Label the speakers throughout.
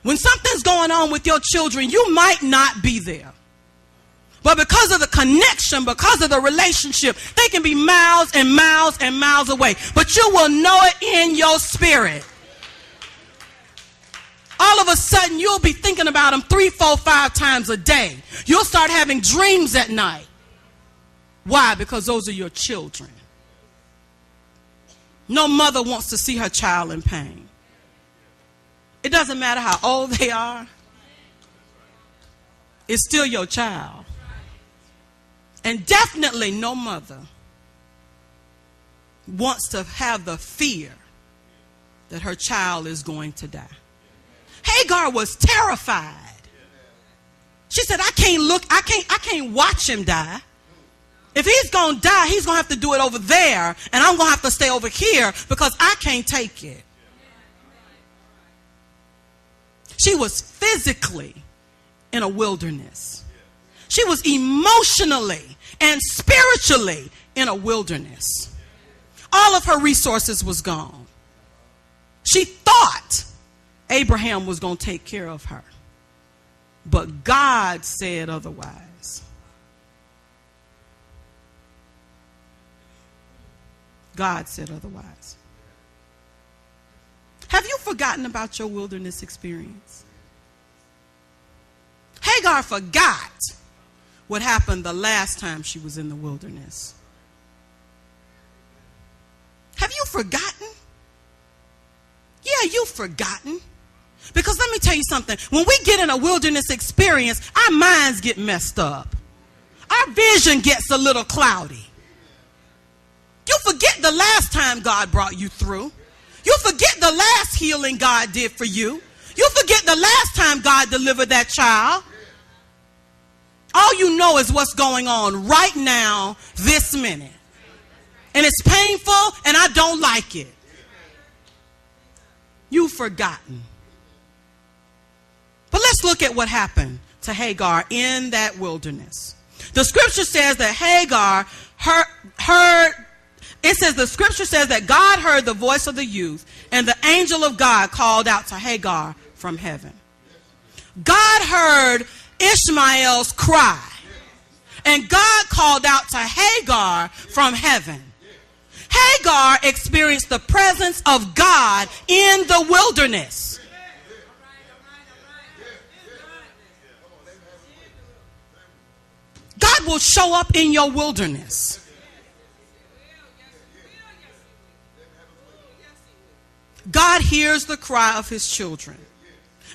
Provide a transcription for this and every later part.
Speaker 1: When something's going on with your children, you might not be there. But because of the connection, because of the relationship, they can be miles and miles and miles away. But you will know it in your spirit. All of a sudden, you'll be thinking about them 3, 4, 5 times a day. You'll start having dreams at night. Why? Because those are your children. No mother wants to see her child in pain. It doesn't matter how old they are. It's still your child. And definitely no mother wants to have the fear that her child is going to die. Hagar was terrified. She said, I can't watch him die. If he's going to die, he's going to have to do it over there, and I'm going to have to stay over here because I can't take it. She was physically in a wilderness. She was emotionally and spiritually in a wilderness. All of her resources was gone. She thought Abraham was going to take care of her. But God said otherwise. God said otherwise. Have you forgotten about your wilderness experience? Hagar forgot what happened the last time she was in the wilderness. Have you forgotten? Yeah, you've forgotten. Because let me tell you something. When we get in a wilderness experience, our minds get messed up. Our vision gets a little cloudy. You forget the last time God brought you through. You forget the last healing God did for you. You forget the last time God delivered that child. All you know is what's going on right now, this minute. And it's painful, and I don't like it. You've forgotten. But let's look at what happened to Hagar in that wilderness. The scripture says that Hagar the scripture says that God heard the voice of the youth, and the angel of God called out to Hagar from heaven. God heard Ishmael's cry, and God called out to Hagar from heaven. Hagar experienced the presence of God in the wilderness. God will show up in your wilderness. God hears the cry of his children.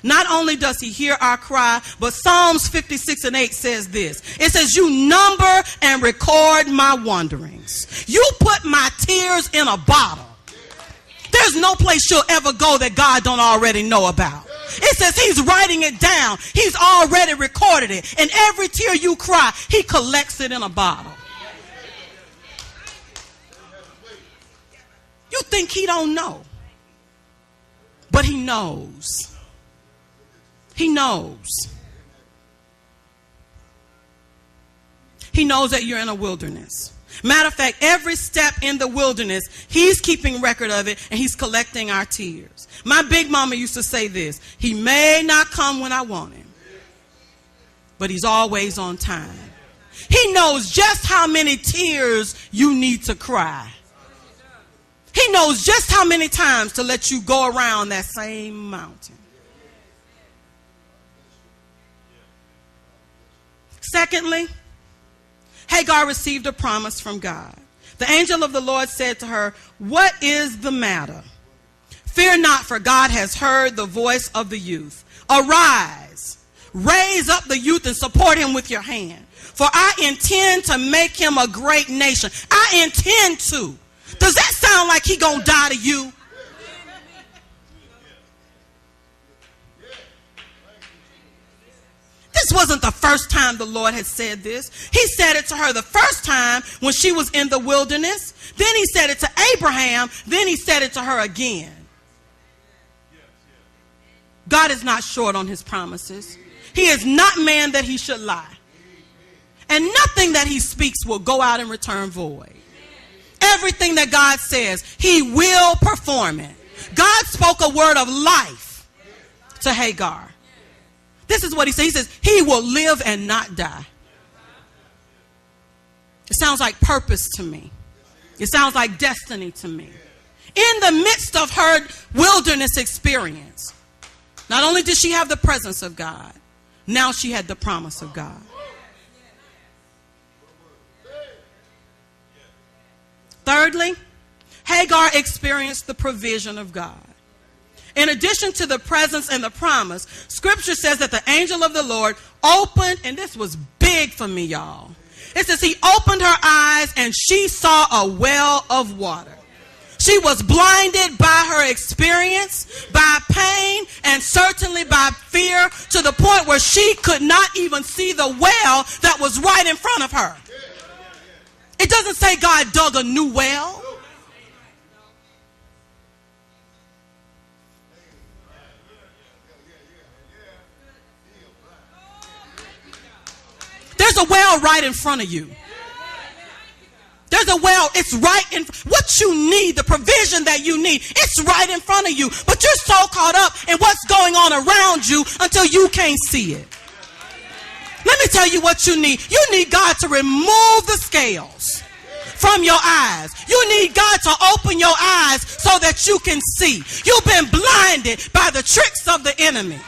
Speaker 1: Not only does he hear our cry, but Psalms 56:8 says this. It says, you number and record my wanderings. You put my tears in a bottle. There's no place you'll ever go that God don't already know about. It says he's writing it down. He's already recorded it. And every tear you cry, he collects it in a bottle. You think he don't know. But he knows. He knows. He knows that you're in a wilderness. Matter of fact, every step in the wilderness, he's keeping record of it, and he's collecting our tears. My big mama used to say this. He may not come when I want him, but he's always on time. He knows just how many tears you need to cry. He knows just how many times to let you go around that same mountain. Secondly, Hagar received a promise from God. The angel of the Lord said to her, what is the matter? Fear not, for God has heard the voice of the youth. Arise, raise up the youth and support him with your hand. For I intend to make him a great nation. I intend to. Does that sound like he gonna die to you? This wasn't the first time the Lord had said this. He said it to her the first time when she was in the wilderness. Then he said it to Abraham. Then he said it to her again. God is not short on his promises. He is not man that he should lie. And nothing that he speaks will go out and return void. Everything that God says, he will perform it. God spoke a word of life to Hagar. This is what he says. He says, he will live and not die. It sounds like purpose to me. It sounds like destiny to me. In the midst of her wilderness experience, not only did she have the presence of God, now she had the promise of God. Thirdly, Hagar experienced the provision of God. In addition to the presence and the promise, Scripture says that the angel of the Lord opened, and this was big for me, y'all. It says he opened her eyes and she saw a well of water. She was blinded by her experience, by pain, and certainly by fear, to the point where she could not even see the well that was right in front of her. It doesn't say God dug a new well. There's a well right in front of you. There's a well, it's right in what you need, the provision that you need. It's right in front of you. But you're so caught up in what's going on around you until you can't see it. Let me tell you what you need. You need God to remove the scales from your eyes. You need God to open your eyes so that you can see. You've been blinded by the tricks of the enemy.